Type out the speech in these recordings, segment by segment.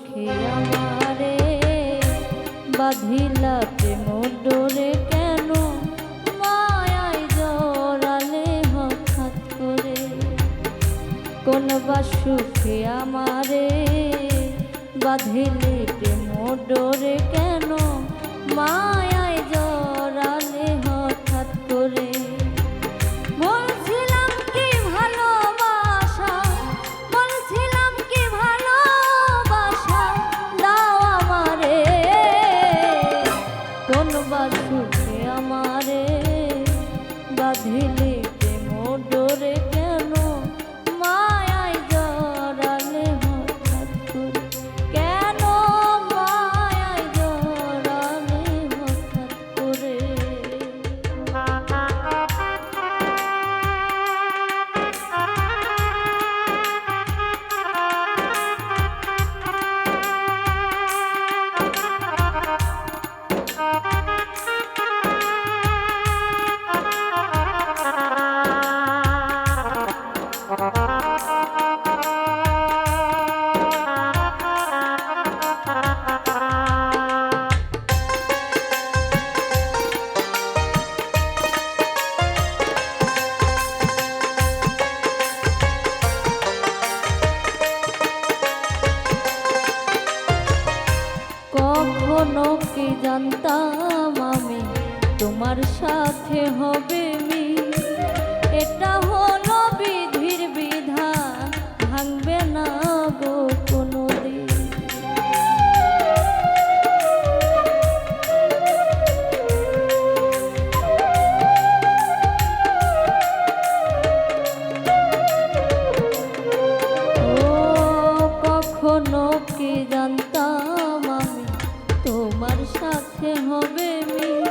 সুখে আমারে বাঁধিলা প্রেম ডোরে কেন মায়ায় জড়ালে হঠাৎ করে। কোন বা সুখে আমারে বাঁধিলে প্রেম ডোরে কেন মায়ায় জড়ালে হঠাৎ করে। সুখে আমারে বাঁধিলে প্রেম ডোরে কেন মায়ায় জড়ালে হঠাৎ করে। কেন মায়ায় জড়ালে হঠাৎ করে। কখনো কি জানতাম আমি তোমার সাথে হবে মিল। এটা হলো বিধির বিধান, ভাঙবে না গো কোনোদিন। ও কখনো কি জানতাম আমি তোমার সাথে হবে মিল।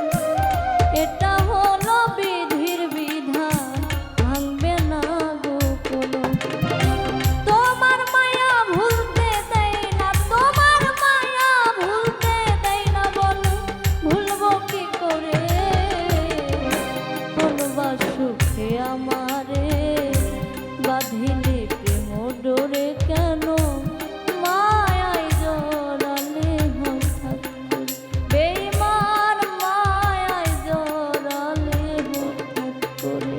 এটা হলো বিধির বিধান, ভাঙবে না গো কোনো। তোমার মায়া ভুলতে দেয় না, তোমার মায়া ভুলতে দেয় না, বলো ভুলবো কি করে। কোন বা সুখে আমারে বাঁধিলে প্রেম ডোরে কেন মায়ায় জড়ালে হঠাৎ করে। বেঈমান মায়ায় জড়ালে হঠাৎ করে।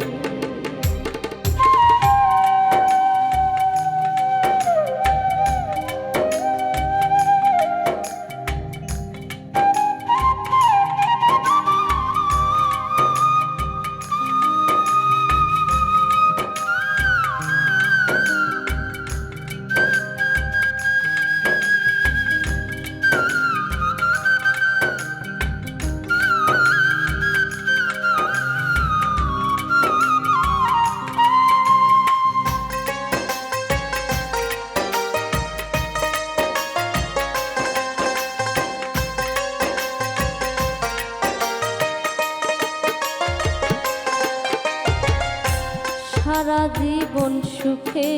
সারা জীবন সুখে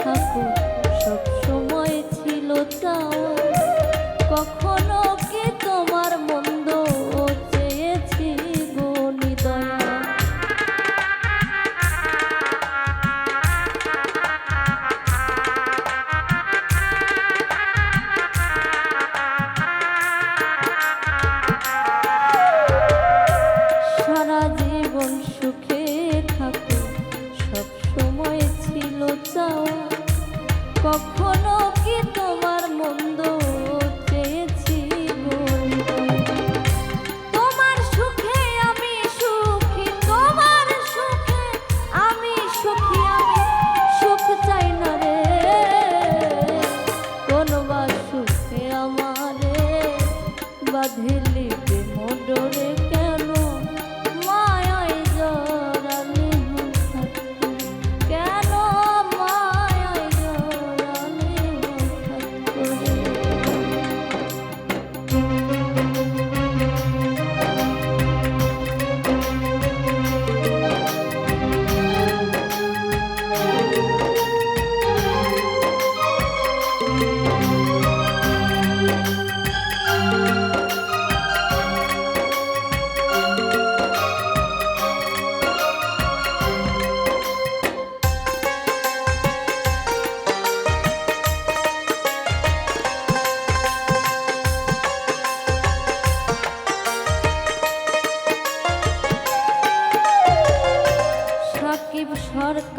থাকো সব সময় ছিল চাওয়া। কখনো কি তোমার মন্দ চেয়েছি গো নিদয়া। সারা জীবন সুখে থাকো সব সময় ছিল চাওয়া। কখনো কি তোমার মন্দ চেয়েছি গো নিদয়া। তোমার সুখে আমি সুখী, তোমার সুখে আমি সুখী, আমি সুখ চাই না রে। কোন বা সুখে আমারে বাঁধিলি প্রেম ডোরে কেন মায়ায় জড়ালে হঠাৎ করে। কেন মায়ায় জড়ালে হঠাৎ করে।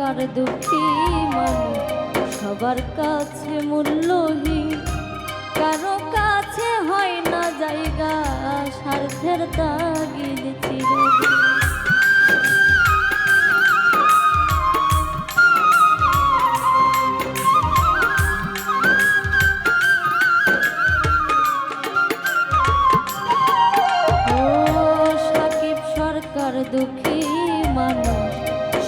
সরকার দুঃখী মানুষ সবার কাছে মূল্যহীন, কারো কাছে হয় না জায়গা স্বার্থের তাগিদ চিরদিন। সরকার দুঃখী মানুষ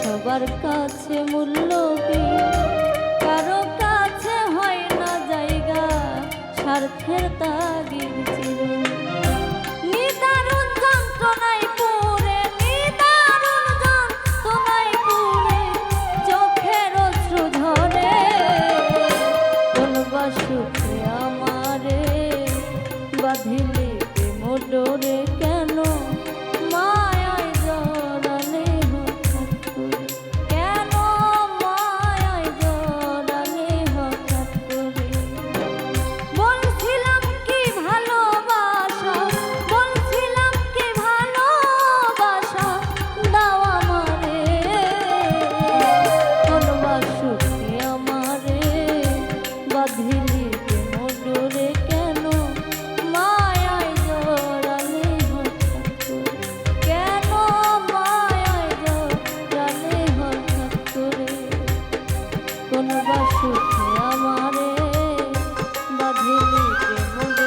সবার কাছে মূল্যহীন, কারো কাছে হয় না জায়গা স্বার্থের তাগিদ চিরদিন। নিদারুণ যন্ত্রণায় পুরে, নিদারুণ যন্ত্রণায় পুরে চোখের অশ্রু ঝরে, বলবা সুখে আমারে বাঁধিলে প্রেম ডোরে কেন মায়ায় জড়ালে হঠাৎ করে, কেন মায়ায় জড়ালে হঠাৎ করে। বলছিলাম কি ভালোবাসা, বলছিলাম কি ভালোবাসা দাও আমারে, বলবা সুখে আমারে বাঁধিলি প্রেম ডোরে কেন মায়ায় জড়ালে হঠাৎ করে, কেন মায়ায় জড়ালে হঠাৎ করে। বলবা সুখে আমারে বাঁধিলি প্রেম